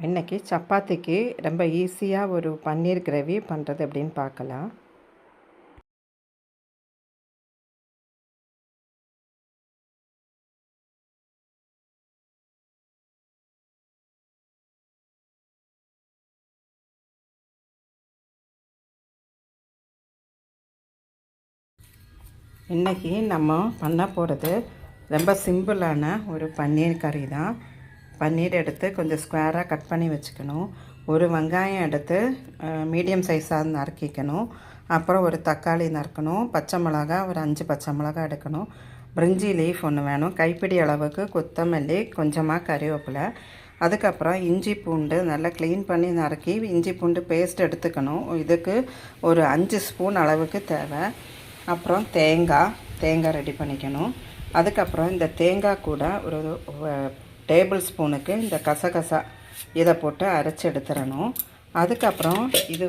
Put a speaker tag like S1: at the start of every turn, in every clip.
S1: இன்றைக்கி சப்பாத்திக்கு ரொம்ப ஈஸியாக ஒரு பன்னீர் கிரேவி பண்ணுறது எப்படின்னு பார்க்கலாம். இன்றைக்கி நம்ம பண்ண போகிறது ரொம்ப சிம்பிளான ஒரு பன்னீர் கறி தான். பன்னீர் எடுத்து கொஞ்சம் ஸ்கொயராக கட் பண்ணி வச்சுக்கணும். ஒரு வெங்காயம் எடுத்து மீடியம் சைஸாக நறுக்கிக்கணும். அப்புறம் ஒரு தக்காளி நறுக்கணும். பச்சை மிளகா ஒரு 5 பச்சை மிளகா எடுக்கணும். பிரிஞ்சி லீஃப் ஒன்று வேணும். கைப்பிடி அளவுக்கு கொத்தமல்லி, கொஞ்சமாக கறிவேப்பிலை. அதுக்கப்புறம் இஞ்சி பூண்டு நல்லா க்ளீன் பண்ணி நறுக்கி இஞ்சி பூண்டு பேஸ்ட் எடுத்துக்கணும். இதுக்கு ஒரு 5 ஸ்பூன் அளவுக்கு தேவை. அப்புறம் தேங்காய் ரெடி பண்ணிக்கணும். அதுக்கப்புறம் இந்த தேங்காய் கூட ஒரு டேபிள் ஸ்பூனுக்கு இந்த கசகசா இதை போட்டு அரைச்சி எடுத்துடணும். அதுக்கப்புறம் இது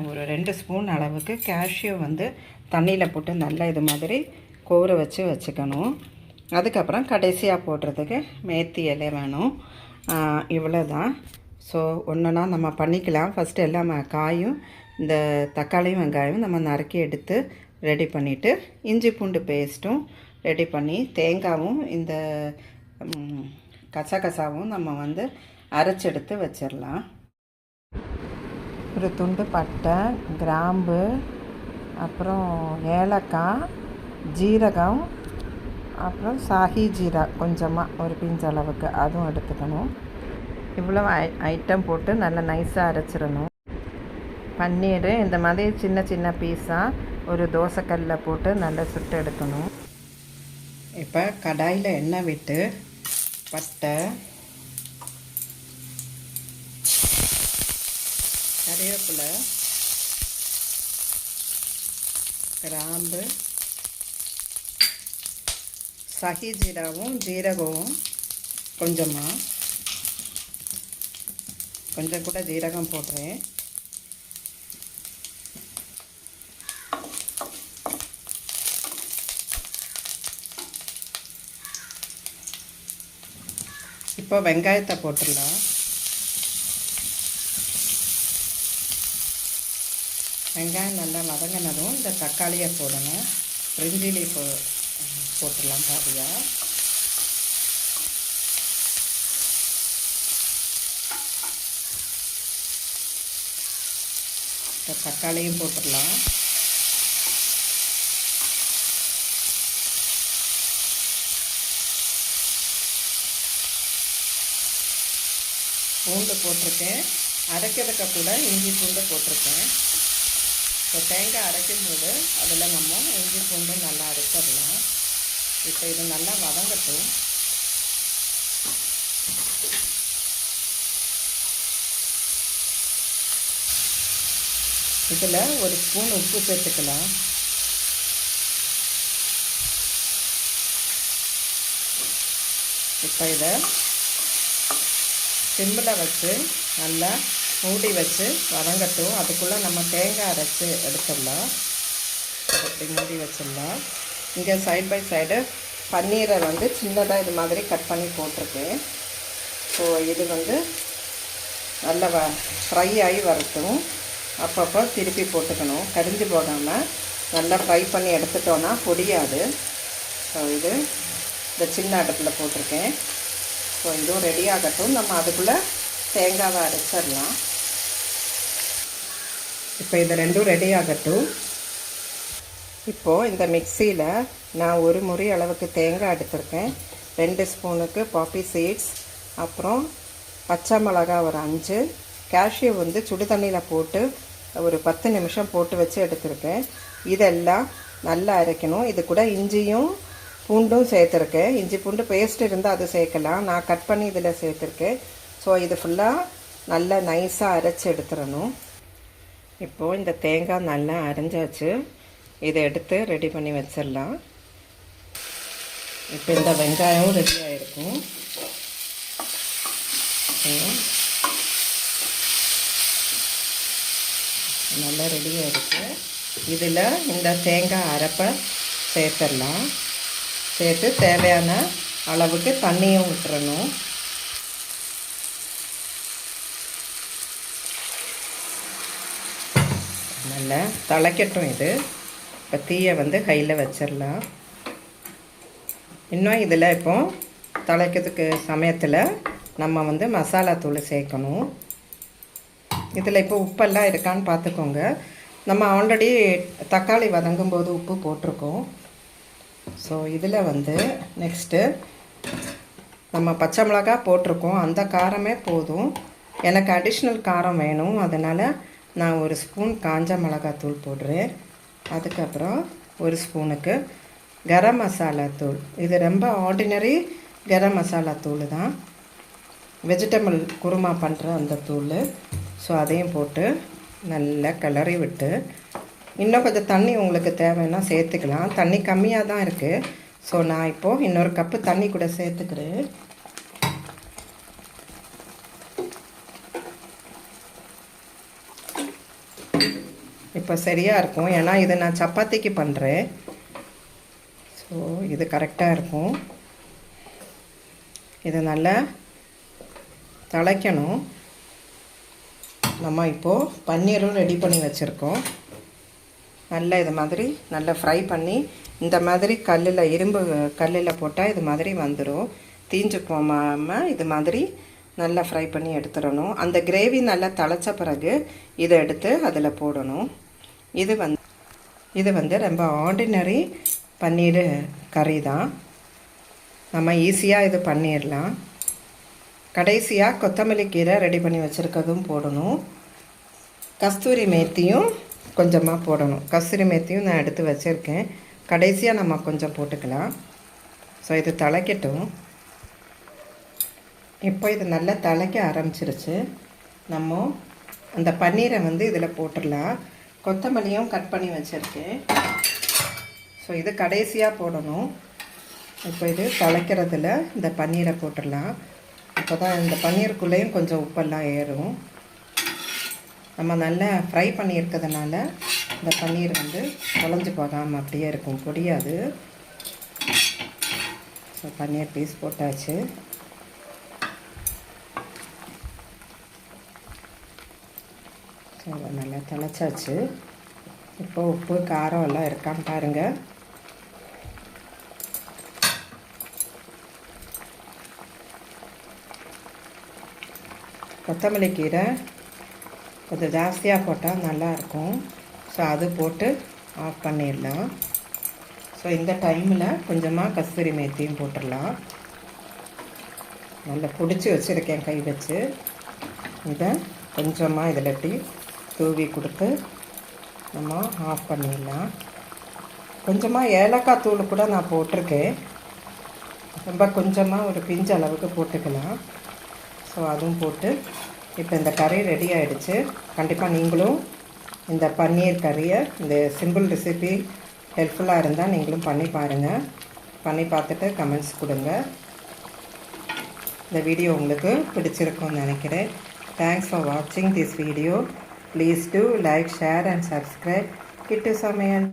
S1: ஒரு 2 ஸ்பூன் அளவுக்கு கேஷ்யூ தண்ணியில் போட்டு நல்லா இது மாதிரி கோர வச்சுக்கணும். அதுக்கப்புறம் கடைசியாக போடுறதுக்கு மேத்தி இலை வேணும். இவ்வளோ தான். ஸோ ஒன்றுனா நம்ம பண்ணிக்கலாம். ஃபஸ்ட்டு எல்லாம் காயும் இந்த தக்காளியும் வெங்காயம் நம்ம நறுக்கி எடுத்து ரெடி பண்ணிவிட்டு இஞ்சி பூண்டு பேஸ்ட்டும் ரெடி பண்ணி தேங்காயும் இந்த கசகசாவும் நம்ம அரைச்செடுத்து வச்சிடலாம். ஒரு துண்டு பட்டை, கிராம்பு, அப்புறம் ஏலக்காய், ஜீரகம், அப்புறம் சாஹி ஜீரா கொஞ்சமாக ஒரு பிஞ்ச் அளவுக்கு அதுவும் எடுத்துக்கணும். இவ்வளோ ஐட்டம் போட்டு நல்லா நைஸாக அரைச்சிடணும். பன்னீர் இந்த மாதிரி சின்ன சின்ன பீஸாக ஒரு தோசைக்கல்லில் போட்டு நல்லா சுட்டு எடுக்கணும். இப்போ கடாயில் எண்ணெய் விட்டு பட்டை, கறிவேப்பிலை, கிராம்பு, சஹி ஜீராவும் ஜீரகமும் கொஞ்சம் கூட ஜீரகம் போடுறேன். இப்போ வெங்காயத்தை போட்டுடலாம். வெங்காயம் நல்லா வதங்கினதும் இந்த தக்காளியை போடணும். பிரிஞ்சி லீஃப் போட்டுடலாம் பாதியாக. இப்போ தக்காளியும் போட்டுடலாம். பூண்டு போட்டிருக்கேன். அரைக்கிறதுக்கு கூட இஞ்சி பூண்டு போட்டிருக்கேன். இப்போ தேங்காய் அரைக்கும்போது அதில் நம்ம இஞ்சி பூண்டு நல்லா அரைச்சிடலாம். இப்போ இது நல்லா வதங்கட்டும். இதில் ஒரு ஸ்பூன் உப்பு சேர்த்துக்கலாம். இப்போ இதை சிம்மில் வச்சு நல்லா மூடி வச்சு வதங்கட்டும். அதுக்குள்ளே நம்ம தேங்காய் அரைச்சி எடுத்துடலாம். அப்படி மூடி வச்சிடலாம். இங்கே சைட் பை சைடு பன்னீரை சின்னதாக இது மாதிரி கட் பண்ணி போட்டிருக்கேன். ஸோ இது நல்லா ஃப்ரை ஆகி வரட்டும். அப்பப்போ திருப்பி போட்டுக்கணும். கரிஞ்சு போடாமல் நல்லா ஃப்ரை பண்ணி எடுத்துட்டோன்னா பொடியாது. ஸோ இது இந்த சின்ன அடுப்பில் போட்டிருக்கேன். ஸோ இதுவும் ரெடி ஆகட்டும். நம்ம அதுக்குள்ளே தேங்காவை அரைச்சிடலாம். இப்போ இது ரெண்டும் ரெடி ஆகட்டும். இப்போது இந்த மிக்சியில் நான் ஒரு முறி அளவுக்கு தேங்காய் எடுத்திருக்கேன். 2 ஸ்பூனுக்கு பாப்பி சீட்ஸ், அப்புறம் பச்சை மிளகா ஒரு 5, கேஷ்யூ சுடு தண்ணியில் போட்டு ஒரு 10 நிமிஷம் போட்டு வச்சு எடுத்திருக்கேன். இதெல்லாம் நல்லா அரைக்கணும். இது கூட இஞ்சியும் பூண்டும் சேர்த்துருக்கேன். இஞ்சி பூண்டு பேஸ்ட் இருந்தால் அது சேர்க்கலாம். நான் கட் பண்ணி இதில் சேர்த்துருக்கேன். ஸோ இது ஃபுல்லாக நல்லா நைஸாக அரைச்சி எடுத்துடணும். இப்போது இந்த தேங்காய் நல்லா அரைஞ்சாச்சு. இதை எடுத்து ரெடி பண்ணி வச்சிடலாம். இப்போ இந்த வெங்காயம் ரெடி ஆகிருக்கும். நல்லா ரெடியாக இருக்குது. இதில் இந்த தேங்காய் அரைப்பை சேர்த்துடலாம். சேர்த்து தேவையான அளவுக்கு தண்ணியும் விட்டுறணும். நல்லா திளைக்கட்டும். இது இப்போ தீயை வந்து ஹையில் வச்சிடலாம். இன்னும் இதில் இப்போ திளைக்கிறதுக்கு சமயத்தில் நம்ம வந்து மசாலா தூள் சேர்க்கணும். இதில் இப்போ உப்பெல்லாம் இருக்கான்னு பார்த்துக்கோங்க. நம்ம ஆல்ரெடி தக்காளி வதங்கும் போது உப்பு போட்டிருக்கோம். ஸோ இதில் வந்து நெக்ஸ்ட்டு நம்ம பச்சை மிளகா போட்டிருக்கோம். அந்த காரமே போதும். எனக்கு அடிஷ்னல் காரம் வேணும். அதனால் நான் ஒரு ஸ்பூன் காஞ்ச மிளகாத்தூள் போடுறேன். அதுக்கப்புறம் ஒரு ஸ்பூனுக்கு கரம் மசாலா தூள். இது ரொம்ப ஆர்டினரி கரம் மசாலா தூள் தான், வெஜிடபிள் குருமா பண்ணுற அந்த தூள். ஸோ அதையும் போட்டு நல்லா கிளறி விட்டு, இன்னும் கொஞ்சம் தண்ணி உங்களுக்கு தேவைன்னா சேர்த்துக்கலாம். தண்ணி கம்மியாக தான் இருக்குது. ஸோ நான் இப்போது இன்னொரு கப்பு தண்ணி கூட சேர்த்துக்கிறேன். இப்போ சரியாக இருக்கும். ஏன்னா இது நான் சப்பாத்திக்கு பண்ணுறேன். ஸோ இது கரெக்டாக இருக்கும். இதை நல்லா திளைக்கணும். நம்ம இப்போது பன்னீரும் ரெடி பண்ணி வச்சுருக்கோம். நல்லா இது மாதிரி நல்லா ஃப்ரை பண்ணி, இந்த மாதிரி கல்லில் இரும்பு கல்லில் போட்டால் இது மாதிரி வந்துடும். தீஞ்சு போகாமல் இது மாதிரி நல்லா ஃப்ரை பண்ணி எடுத்துடணும். அந்த கிரேவி நல்லா திளைச்ச பிறகு இதை எடுத்து அதில் போடணும். இது வந்து ரொம்ப ஆர்டினரி பன்னீர் கறி தான். நம்ம ஈஸியாக இது பண்ணிடலாம். கடைசியாக கொத்தமல்லி கீரை ரெடி பண்ணி வச்சுருக்கதும் போடணும். கஸ்தூரி மேத்தியும் கொஞ்சமாக போடணும். கஸ்தூரி மேத்தியும் நான் எடுத்து வச்சுருக்கேன். கடைசியாக நம்ம கொஞ்சம் போட்டுக்கலாம். ஸோ இது திளைக்கட்டும். இப்போ இது நல்லா திளைக்க ஆரம்பிச்சிருச்சு. நம்ம அந்த பன்னீரை வந்து இதில் போட்டுடலாம். கொத்தமல்லியும் கட் பண்ணி வச்சுருக்கேன். ஸோ இது கடைசியாக போடணும். இப்போ இது திளைக்கிறதுல இந்த பன்னீரை போட்டுடலாம். அப்போ தான் இந்த பன்னீருக்குள்ளேயும் கொஞ்சம் உப்பெல்லாம் ஏறும். நம்ம நல்லா ஃப்ரை பண்ணியிருக்கிறதுனால இந்த பன்னீர் வந்து குழஞ்சி போகாமல் அப்படியே இருக்கும், பொடியாது. ஸோ பன்னீர் பீஸ் போட்டாச்சு. ஸோ நல்லா திளைச்சாச்சு. இப்போ உப்பு காரம் எல்லாம் இருக்கான்னு பாருங்கள். கொத்தமல்லி கீரை கொஞ்சம் ஜாஸ்தியாக போட்டால் நல்லாயிருக்கும். ஸோ அது போட்டு ஆஃப் பண்ணிடலாம். ஸோ இந்த டைமில் கொஞ்சமாக கஸ்தூரி மேத்தியும் போட்டுடலாம். நல்லா பிடிச்சி வச்சுருக்கேன் கை வச்சு. இதை கொஞ்சமாக இதில் இப்படி தூவி கொடுத்து நம்ம ஆஃப் பண்ணிடலாம். கொஞ்சமாக ஏலக்காய் தூள் கூட நான் போட்டிருக்கேன். ரொம்ப கொஞ்சமாக ஒரு பிஞ்சு அளவுக்கு போட்டுக்கலாம். ஸோ அதுவும் போட்டு இப்போ இந்த கறி ரெடி ஆகிடுச்சு. கண்டிப்பாக நீங்களும் இந்த பன்னீர் கறியை, இந்த சிம்பிள் ரெசிபி ஹெல்ப்ஃபுல்லாக இருந்தால் நீங்களும் பண்ணி பாருங்கள். பண்ணி பார்த்துட்டு கமெண்ட்ஸ் கொடுங்க. இந்த வீடியோ உங்களுக்கு பிடிச்சிருக்கும்னு நினைக்கிறேன். தேங்க்ஸ் ஃபார் வாட்சிங் this video. Please do like, share and subscribe Kittu சமையல்.